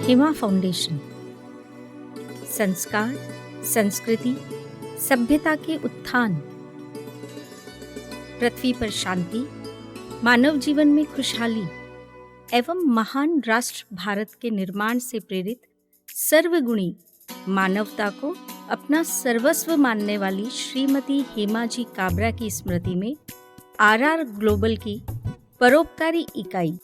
Hema foundation संस्कार, संस्कृति, सभ्यता के उत्थान, पृथ्वी पर शांति, मानव जीवन में खुशहाली एवं महान राष्ट्र भारत के निर्माण से प्रेरित सर्वगुणी मानवता को अपना सर्वस्व मानने वाली श्रीमती हेमा जी काबरा की स्मृति में आरआर ग्लोबल की परोपकारी इकाई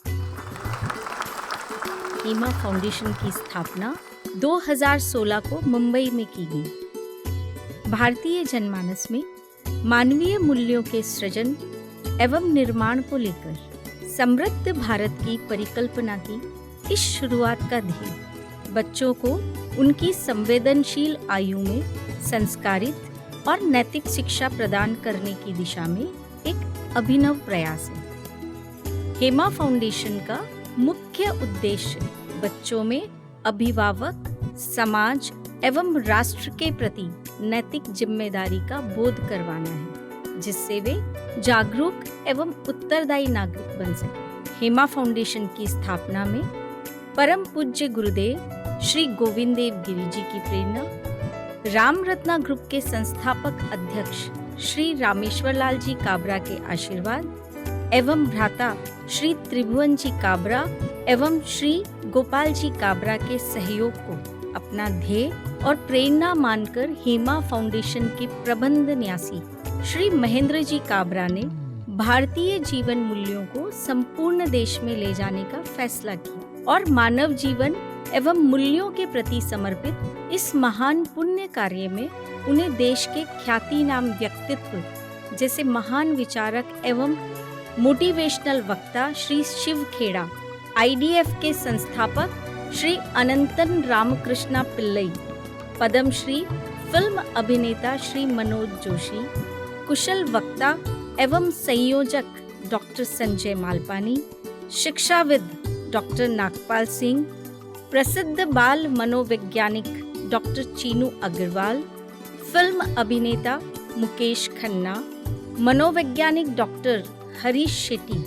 हेमा फाउंडेशन की स्थापना 2016 को मुंबई में की गई। भारतीय जनमानस में मानवीय मूल्यों के सृजन एवं निर्माण को लेकर समृद्ध भारत की परिकल्पना की इस शुरुआत का ध्येय बच्चों को उनकी संवेदनशील आयु में संस्कारित और नैतिक शिक्षा प्रदान करने की दिशा में एक अभिनव प्रयास है। हेमा फाउंडेशन का मुख्य उद्देश्य बच्चों में अभिभावक, समाज एवं राष्ट्र के प्रति नैतिक जिम्मेदारी का बोध करवाना है, जिससे वे जागरूक एवं उत्तरदायी नागरिक बन सकें। हेमा फाउंडेशन की स्थापना में परम पूज्य गुरुदेव श्री गोविंद देव गिरि जी की प्रेरणा, राम रत्ना ग्रुप के संस्थापक अध्यक्ष श्री रामेश्वर लाल जी काबरा के आशीर्वाद एवं भ्राता श्री त्रिभुवन जी काबरा एवं श्री गोपाल जी काबरा के सहयोग को अपना ध्येय और प्रेरणा मानकर हेमा फाउंडेशन के प्रबंध न्यासी श्री महेंद्र जी काबरा ने भारतीय जीवन मूल्यों को संपूर्ण देश में ले जाने का फैसला किया और मानव जीवन एवं मूल्यों के प्रति समर्पित इस महान पुण्य कार्य में उन्हें देश के ख्यातिनाम व्यक्तित्व जैसे महान विचारक एवं मोटिवेशनल वक्ता श्री शिव खेड़ा, आईडीएफ के संस्थापक श्री अनंतन रामकृष्णा पिल्लई, पद्मश्री फिल्म अभिनेता श्री मनोज जोशी, कुशल वक्ता एवं संयोजक डॉक्टर संजय मालपानी, शिक्षाविद डॉक्टर नागपाल सिंह, प्रसिद्ध बाल मनोवैज्ञानिक डॉक्टर चीनू अग्रवाल, फिल्म अभिनेता मुकेश खन्ना, मनोवैज्ञानिक डॉक्टर हरीश शेट्टी,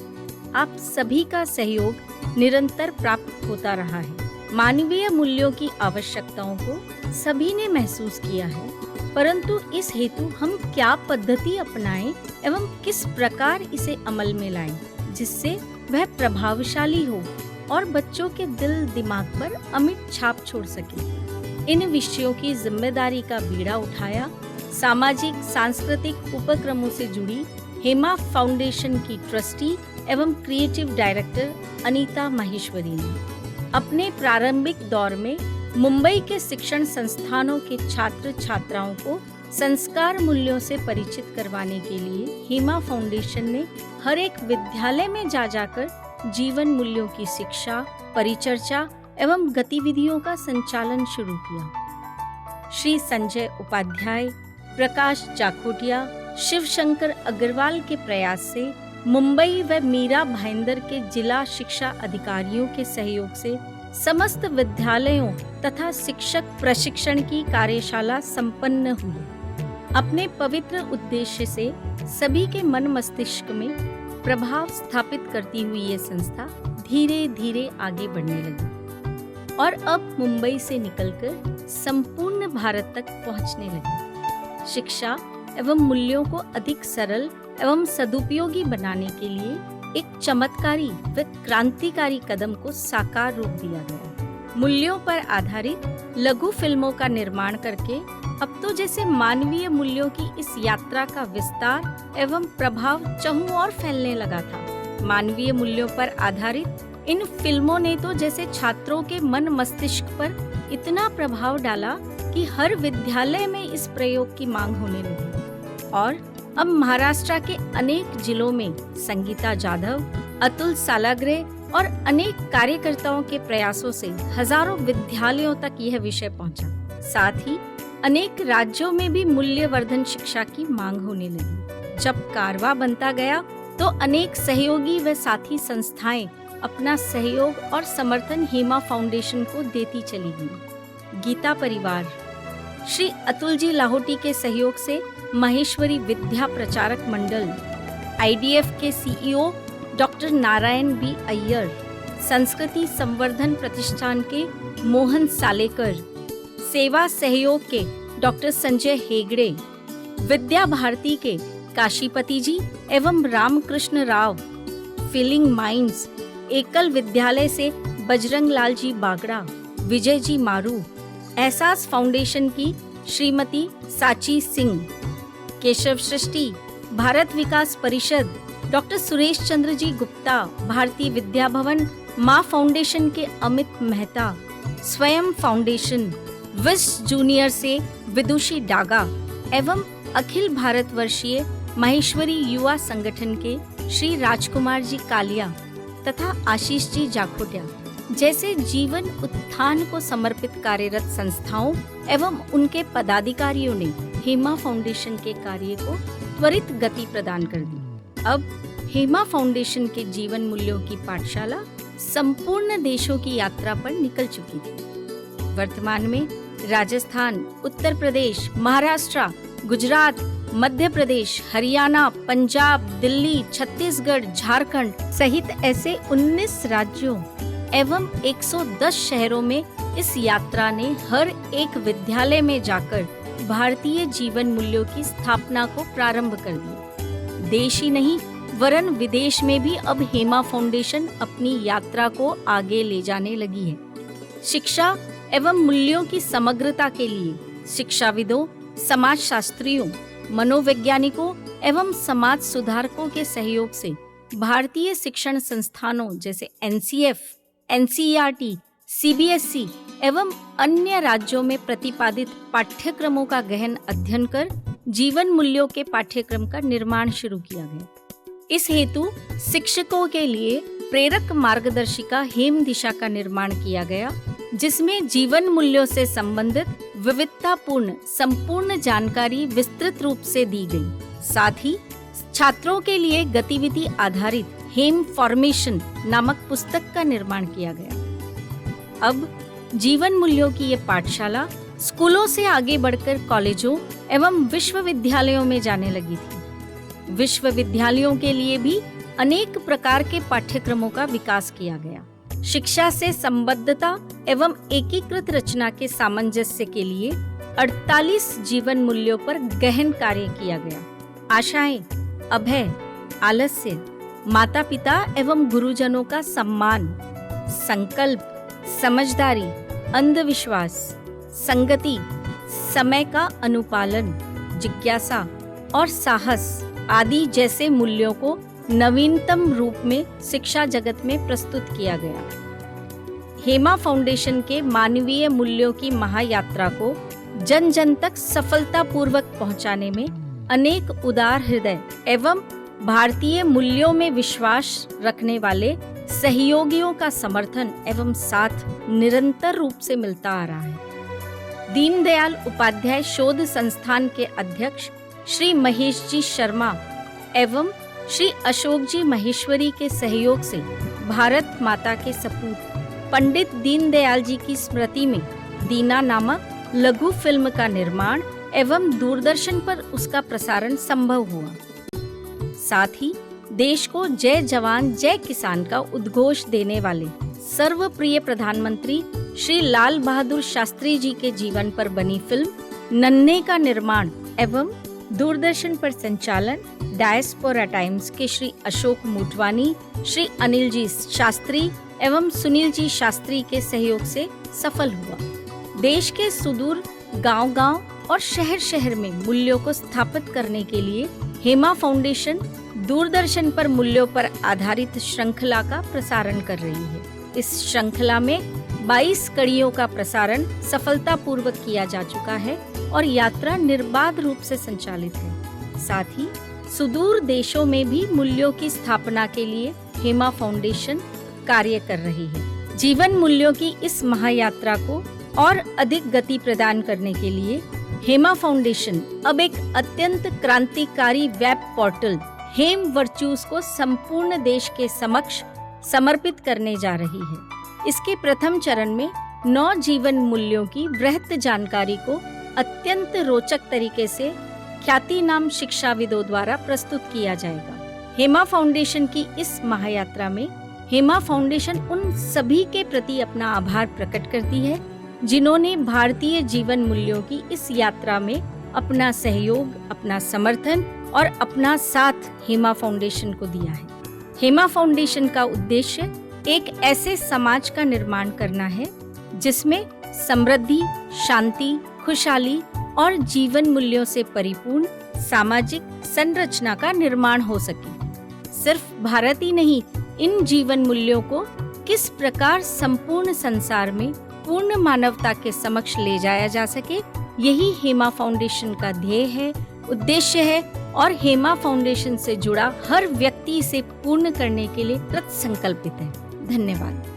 आप सभी का सहयोग निरंतर प्राप्त होता रहा है। मानवीय मूल्यों की आवश्यकताओं को सभी ने महसूस किया है, परंतु इस हेतु हम क्या पद्धति अपनाएं एवं किस प्रकार इसे अमल में लाएं, जिससे वह प्रभावशाली हो और बच्चों के दिल दिमाग पर अमिट छाप छोड़ सके। इन विषयों की जिम्मेदारी का बीड़ा उठाया सामाजिक सांस्कृतिक उपक्रमों से जुड़ी हेमा फाउंडेशन की ट्रस्टी एवं क्रिएटिव डायरेक्टर अनीता माहेश्वरी ने। अपने प्रारंभिक दौर में मुंबई के शिक्षण संस्थानों के छात्र छात्राओं को संस्कार मूल्यों से परिचित करवाने के लिए हेमा फाउंडेशन ने हर एक विद्यालय में जाकर जीवन मूल्यों की शिक्षा, परिचर्चा एवं गतिविधियों का संचालन शुरू किया। श्री संजय उपाध्याय, प्रकाश जाखोटिया, शिव शंकर अग्रवाल के प्रयास से मुंबई व मीरा भाईंदर के जिला शिक्षा अधिकारियों के सहयोग से समस्त विद्यालयों तथा शिक्षक प्रशिक्षण की कार्यशाला संपन्न हुई। अपने पवित्र उद्देश्य से सभी के मन मस्तिष्क में प्रभाव स्थापित करती हुई ये संस्था धीरे धीरे आगे बढ़ने लगी और अब मुंबई से निकलकर संपूर्ण भारत तक पहुंचने लगी। शिक्षा एवं मूल्यों को अधिक सरल एवं सदुपयोगी बनाने के लिए एक चमत्कारी व क्रांतिकारी कदम को साकार रूप दिया गया। मूल्यों पर आधारित लघु फिल्मों का निर्माण करके अब तो जैसे मानवीय मूल्यों की इस यात्रा का विस्तार एवं प्रभाव चहुं ओर फैलने लगा था। मानवीय मूल्यों पर आधारित इन फिल्मों ने तो जैसे छात्रों के मन मस्तिष्क पर इतना प्रभाव डाला कि हर विद्यालय में इस प्रयोग की मांग होने लगी और अब महाराष्ट्र के अनेक जिलों में संगीता जाधव, अतुल सालाग्रे और अनेक कार्यकर्ताओं के प्रयासों से हजारों विद्यालयों तक यह विषय पहुंचा। साथ ही अनेक राज्यों में भी मूल्यवर्धन शिक्षा की मांग होने लगी। जब कारवां बनता गया तो अनेक सहयोगी व साथी संस्थाएं अपना सहयोग और समर्थन हेमा फाउंडेशन को देती चली गई। गीता परिवार, श्री अतुल जी लाहौटी के सहयोग से माहेश्वरी विद्या प्रचारक मंडल, आईडीएफ के CEO doctor Narayan B Iyer, Sanskriti Samvardhan Pratishthan के मोहन सालेकर, सेवा सहयोग के डॉक्टर संजय हेगड़े, विद्या भारती के काशीपति जी एवं रामकृष्ण राव, फीलिंग माइंड्स एकल विद्यालय से बजरंग लाल जी बागड़ा, विजय जी मारू, एहसास फाउंडेशन की श्रीमती साची सिंह, केशव सृष्टि, भारत विकास परिषद, डॉक्टर सुरेश चंद्र जी गुप्ता, भारतीय विद्या भवन, माँ फाउंडेशन के अमित मेहता, स्वयं फाउंडेशन, विश जूनियर से विदुषी डागा एवं अखिल भारतवर्षीय माहेश्वरी युवा संगठन के श्री राजकुमार जी कालिया तथा आशीष जी जाखोटिया जैसे जीवन उत्थान को समर्पित कार्यरत संस्थाओं एवं उनके पदाधिकारियों ने हेमा फाउंडेशन के कार्य को त्वरित गति प्रदान कर दी। अब हेमा फाउंडेशन के जीवन मूल्यों की पाठशाला संपूर्ण देशों की यात्रा पर निकल चुकी थी। वर्तमान में राजस्थान, उत्तर प्रदेश, महाराष्ट्र, गुजरात, मध्य प्रदेश, हरियाणा, पंजाब, दिल्ली, छत्तीसगढ़, झारखंड सहित ऐसे 19 राज्यों एवं 110 शहरों में इस यात्रा ने हर एक विद्यालय में जाकर भारतीय जीवन मूल्यों की स्थापना को प्रारंभ कर दिया। देश ही नहीं वरन विदेश में भी अब हेमा फाउंडेशन अपनी यात्रा को आगे ले जाने लगी है। शिक्षा एवं मूल्यों की समग्रता के लिए शिक्षाविदों, समाजशास्त्रियों, मनोवैज्ञानिकों एवं समाज सुधारकों के सहयोग से भारतीय शिक्षण संस्थानों जैसे एनसीएफ, एनसीईआरटी, सीबीएसई एवं अन्य राज्यों में प्रतिपादित पाठ्यक्रमों का गहन अध्ययन कर जीवन मूल्यों के पाठ्यक्रम का निर्माण शुरू किया गया। इस हेतु शिक्षकों के लिए प्रेरक मार्गदर्शिका हेम दिशा का निर्माण किया गया, जिसमें जीवन मूल्यों से संबंधित विविधतापूर्ण संपूर्ण जानकारी विस्तृत रूप से दी गई। साथ ही छात्रों के लिए गतिविधि आधारित हेम फॉर्मेशन नामक पुस्तक का निर्माण किया गया। अब जीवन मूल्यों की ये पाठशाला स्कूलों से आगे बढ़कर कॉलेजों एवं विश्वविद्यालयों में जाने लगी थी। विश्वविद्यालयों के लिए भी अनेक प्रकार के पाठ्यक्रमों का विकास किया गया। शिक्षा से संबद्धता एवं एकीकृत रचना के सामंजस्य के लिए 48 जीवन मूल्यों पर गहन कार्य किया गया। आशाएं, अभय, आलस्य, माता पिता एवं गुरुजनों का सम्मान, संकल्प, समझदारी, अंधविश्वास, संगति, समय का अनुपालन, जिज्ञासा और साहस आदि जैसे मूल्यों को नवीनतम रूप में शिक्षा जगत में प्रस्तुत किया गया। हेमा फाउंडेशन के मानवीय मूल्यों की महायात्रा को जन जन तक सफलतापूर्वक पहुंचाने में अनेक उदार हृदय एवं भारतीय मूल्यों में विश्वास रखने वाले सहयोगियों का समर्थन एवं साथ निरंतर रूप से मिलता आ रहा है। दीनदयाल उपाध्याय शोध संस्थान के अध्यक्ष श्री महेश जी शर्मा एवं श्री अशोक जी महेश्वरी के सहयोग से भारत माता के सपूत पंडित दीनदयाल जी की स्मृति में दीना नामक लघु फिल्म का निर्माण एवं दूरदर्शन पर उसका प्रसारण संभव हुआ। साथ ही देश को जय जवान जय किसान का उद्घोष देने वाले सर्वप्रिय प्रधानमंत्री श्री लाल बहादुर शास्त्री जी के जीवन पर बनी फिल्म नन्हे का निर्माण एवं दूरदर्शन पर संचालन डायस्पोरा टाइम्स के श्री अशोक मोटवानी, श्री अनिल जी शास्त्री एवं सुनील जी शास्त्री के सहयोग से सफल हुआ। देश के सुदूर गांव-गांव और शहर-शहर में मूल्यों को स्थापित करने के लिए हेमा फाउंडेशन दूरदर्शन पर मूल्यों पर आधारित श्रृंखला का प्रसारण कर रही है। इस श्रृंखला में 22 कड़ियों का प्रसारण सफलतापूर्वक किया जा चुका है और यात्रा निर्बाध रूप से संचालित है। साथ ही सुदूर देशों में भी मूल्यों की स्थापना के लिए हेमा फाउंडेशन कार्य कर रही है। जीवन मूल्यों की इस महायात्रा को और अधिक गति प्रदान करने के लिए हेमा फाउंडेशन अब एक अत्यंत क्रांतिकारी वेब पोर्टल हेम वर्च्यूज को संपूर्ण देश के समक्ष समर्पित करने जा रही है। इसके प्रथम चरण में 9 जीवन मूल्यों की वृहत जानकारी को अत्यंत रोचक तरीके से ख्यातिनाम शिक्षाविदों द्वारा प्रस्तुत किया जाएगा। हेमा फाउंडेशन की इस महायात्रा में हेमा फाउंडेशन उन सभी के प्रति अपना आभार प्रकट करती है जिन्होंने भारतीय जीवन मूल्यों की इस यात्रा में अपना सहयोग, अपना समर्थन और अपना साथ हेमा फाउंडेशन को दिया है। हेमा फाउंडेशन का उद्देश्य एक ऐसे समाज का निर्माण करना है जिसमें समृद्धि, शांति, खुशहाली और जीवन मूल्यों से परिपूर्ण सामाजिक संरचना का निर्माण हो सके। सिर्फ भारत ही नहीं, इन जीवन मूल्यों को किस प्रकार संपूर्ण संसार में पूर्ण मानवता के समक्ष ले जाया जा सके, यही हेमा फाउंडेशन का ध्येय है, उद्देश्य है और हेमा फाउंडेशन से जुड़ा हर व्यक्ति इसे पूर्ण करने के लिए कृत संकल्पित है। धन्यवाद।